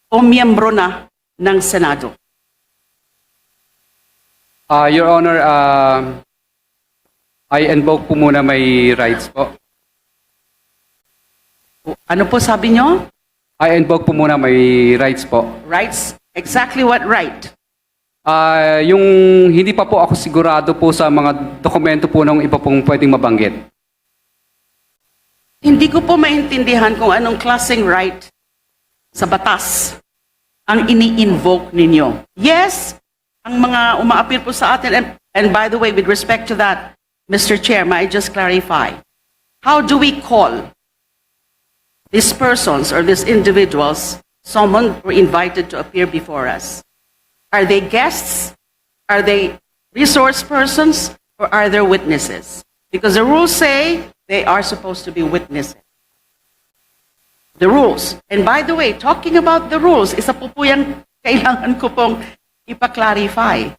o miyembro na ng Senado? Your Honor, I invoke po muna my rights po. Ano po sabi nyo? I invoke po muna my rights po. Rights? Exactly what right? Yung hindi pa po ako sigurado po sa mga dokumento po ng iba pong pwedeng mabanggit. Hindi ko po maintindihan kung anong klaseng right sa batas ang ini-invoke ninyo. Yes, ang mga umaapir po sa atin, and by the way, with respect to that, Mr. Chair, may I just clarify, how do we call these persons or these individuals, someone were invited to appear before us? Are they guests? Are they resource persons? Or are they witnesses? Because the rules say they are supposed to be witnesses. The rules. And by the way, talking about the rules, isa po po yung kailangan ko pong ipa-clarify.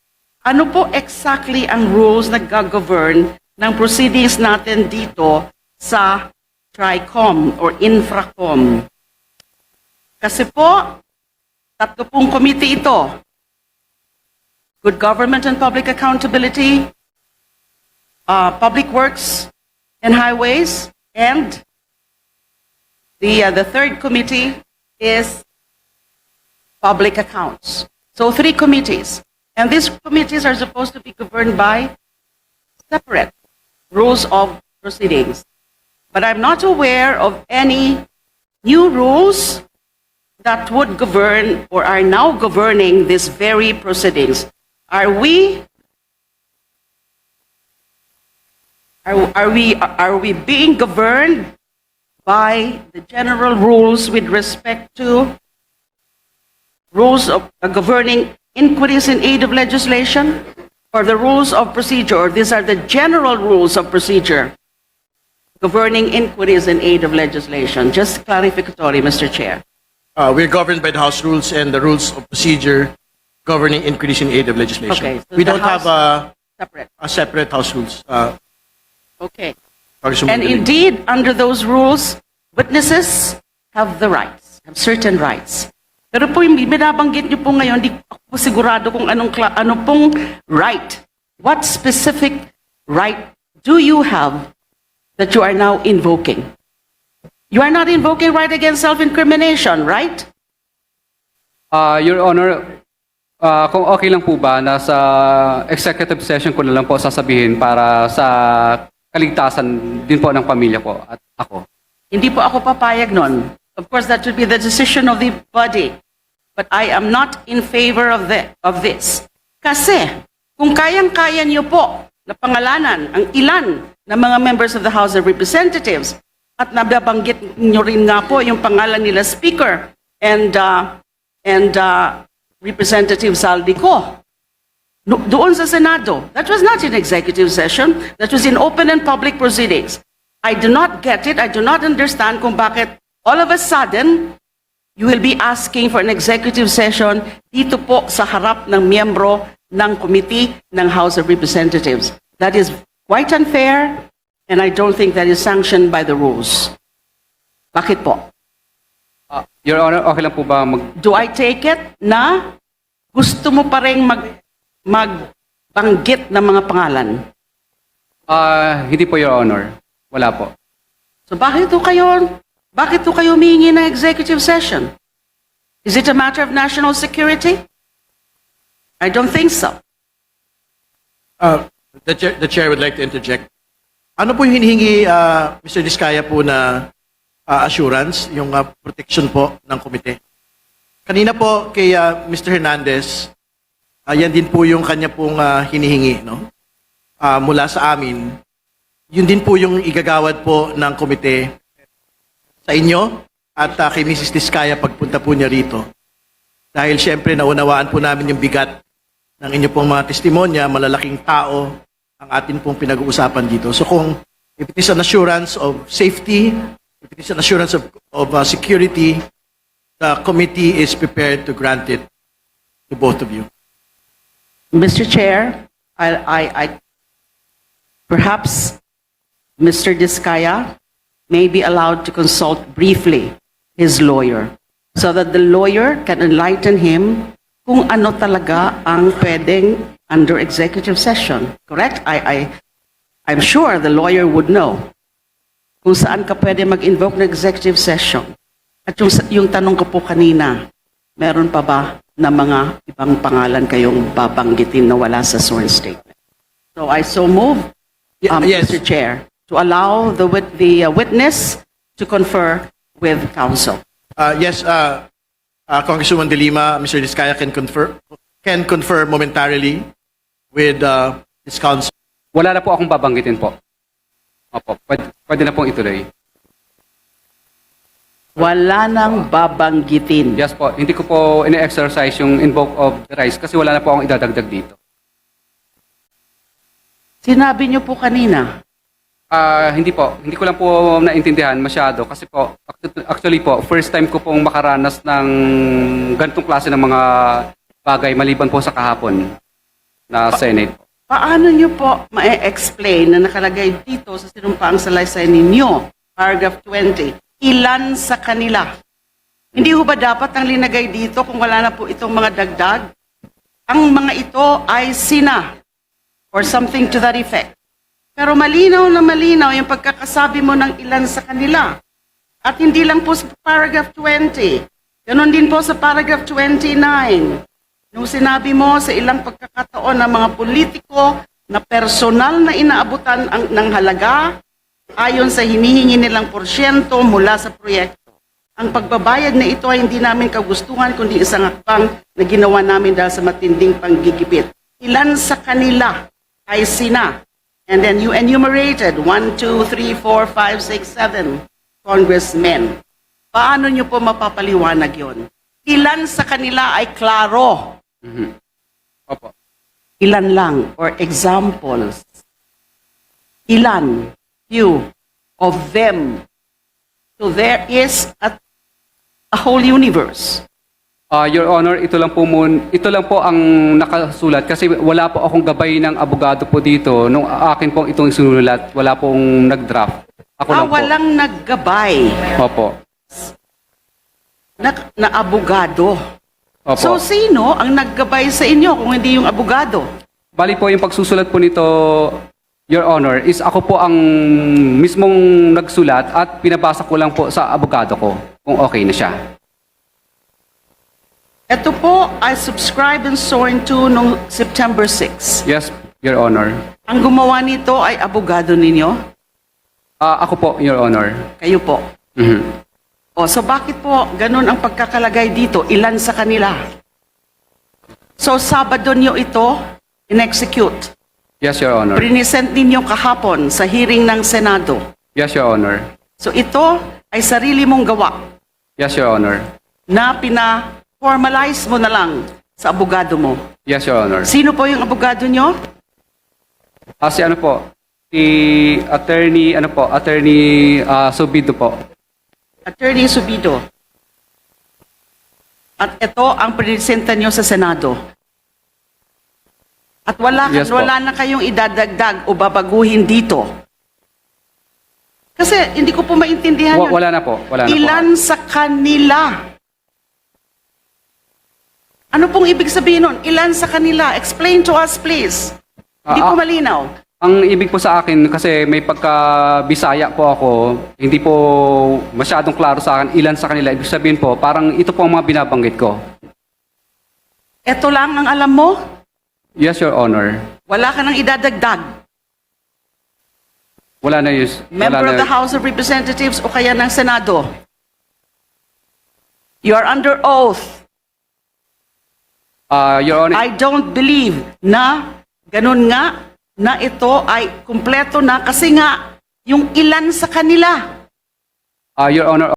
Ano po exactly ang rules na gag-govern ng proceedings natin dito sa TRICOM or Infracom? Kasi po, tatlo pong committee ito. Good Government and Public Accountability, Public Works and Highways, and the third committee is Public Accounts. So 3 committees. And these committees are supposed to be governed by separate rules of proceedings. But I'm not aware of any new rules that would govern or are now governing these very proceedings. Are we being governed by the general rules with respect to rules of governing inquiries in aid of legislation, or the rules of procedure? Or these are the general rules of procedure governing inquiries in aid of legislation? Just clarificatory, Mr. Chair. We're governed by the House rules and the rules of procedure governing inquiries in aid of legislation. Okay, so we the don't have Separate. a separate House rules. Okay. Congresswoman And Galing. indeed, under those rules, witnesses have the rights, have certain rights. Pero po yung binabanggit niyo po ngayon, di ako po sigurado kung ano pong right. What specific right do you have that you are now invoking? You are not invoking right against self-incrimination, right? Your Honor, kung okay lang po ba, nasa executive session ko na lang po sasabihin para sa kaligtasan din po ng pamilya ko at ako. Hindi po ako papayag nun. Of course, that should be the decision of the body. But I am not in favor of this. Kasi, kung kayang-kaya niyo po na pangalanan ang ilan na mga members of the House of Representatives at nababanggit niyo rin nga po yung pangalan nila Speaker and Representative Saldico, doon sa Senado. That was not in executive session. That was in open and public proceedings. I do not get it. I do not understand kung bakit all of a sudden you will be asking for an executive session dito po sa harap ng miyembro ng committee ng House of Representatives. That is quite unfair, and I don't think that is sanctioned by the rules. Bakit po? Your Honor, okay lang po ba Do I take it na gusto mo pa rin magbanggit ng mga pangalan? Hindi po, Your Honor. Wala po. So bakit po kayo humingi ng executive session? Is it a matter of national security? I don't think so. The chair would like to interject. Ano po yung hinihingi, Mr. Diskaya po na assurance, yung protection po ng komite? Kanina po kay Mr. Hernandez, yan din po yung kanya pong hinihingi, no? Mula sa amin. Yun din po yung igagawad po ng komite sa inyo at kay Mrs. Diskaya pagpunta po niya rito. Dahil syempre naunawaan po namin yung bigat ng inyo pong mga testimonya, malalaking tao ang atin pong pinag-uusapan dito. So kung if it is an assurance of safety, if it is an assurance of security, the committee is prepared to grant it to both of you. Mr. Chair, I perhaps Mr. Diskaya may be allowed to consult briefly his lawyer. so that the lawyer can enlighten him kung ano talaga ang pwedeng under executive session. Correct? I'm sure the lawyer would know kung saan ka pwede mag-invoke ng executive session. At yung tanong ko po kanina, meron pa ba na mga ibang pangalan kayong babanggitin na wala sa sworn statement? So I so move, Yes. Mr. Chair, to allow the witness to confer with counsel. Yes, Congresswoman De Lima, Mr. Diskaya can confer momentarily with his counsel. Wala na po akong babanggitin po. Opo, pwede na pong ituloy. Wala nang babanggitin. Yes po, hindi ko po ine-exercise yung invoke of the rights kasi wala na po akong idadagdag dito. Sinabi niyo po kanina, Hindi po. Hindi ko lang po naintindihan masyado kasi po, actually po, first time ko pong makaranas ng ganitong klase ng mga bagay maliban po sa kahapon na Senate. paano niyo po ma-explain na nakalagay dito sa sinumpaang salaysay ninyo, paragraph 20, ilan sa kanila? Hindi ho ba dapat ang linagay dito kung wala na po itong mga dagdag? Ang mga ito ay sina or something to that effect. Pero malinaw na malinaw yung pagkakasabi mo ng ilan sa kanila. At hindi lang po sa paragraph 20. Ganon din po sa paragraph 29. Nung sinabi mo sa ilang pagkakataon ng mga politiko na personal na inaabutan ng halaga ayon sa hinihingi nilang porsyento mula sa proyekto. Ang pagbabayad na ito ay hindi namin kagustuhan kundi isang hakbang na ginawa namin dahil sa matinding panggigipit. Ilan sa kanila ay sina? And then you enumerated 1, 2, 3, 4, 5, 6, 7 congressmen. Paano nyo po mapapaliwanag yon? Ilan sa kanila ay klaro? Opo. Ilan lang? Or examples? Ilan? Few of them. So there is a whole universe. Your Honor, ito lang po ang nakasulat kasi wala po akong gabay ng abogado po dito. Nung akin pong itong sinulat, wala pong nag-draft. Ako lang po. Walang naggabay Opo. na abogado. Opo. So sino ang naggabay sa inyo kung hindi yung abogado? Bali po yung pagsusulat po nito, Your Honor, is ako po ang mismong nagsulat at pinabasa ko lang po sa abogado ko kung okay na siya. Ito po ay subscribe and sworn to noong September 6. Yes, Your Honor. Ang gumawa nito ay abogado ninyo? Ako po, Your Honor. Kayo po. Mhm. O, so bakit po ganun ang pagkakalagay dito? Ilan sa kanila? So Sabado nyo ito in-execute. Yes, Your Honor. Prinisent ninyo kahapon sa hearing ng Senado. Yes, Your Honor. So ito ay sarili mong gawa Yes, Your Honor. na pina-formalize mo na lang sa abogado mo. Yes, Your Honor. Sino po yung abogado nyo? Si ano po? Si Attorney Subido po. Attorney Subido. At ito ang prinisenta nyo sa Senado. At Yes po. wala na kayong idadagdag o babaguhin dito. Kasi hindi ko po maintindihan yun. Wala na po. Wala na Ilan sa kanila? Ano pong ibig sabihin nun? Ilan sa kanila? Explain to us, please. Hindi po malinaw. Ang ibig po sa akin, kasi may pagka-Bisaya po ako, hindi po masyadong klaro sa akin ilan sa kanila. Ibig sabihin po, parang ito po ang mga binabanggit ko. Ito lang ang alam mo? Yes, Your Honor. Wala ka nang idadagdag. Wala na yun. Member of the House of Representatives o kaya ng Senado. You are under oath. Your Honor, I don't believe na ganun nga na ito ay kumpleto na kasi nga yung ilan sa kanila. Your Honor,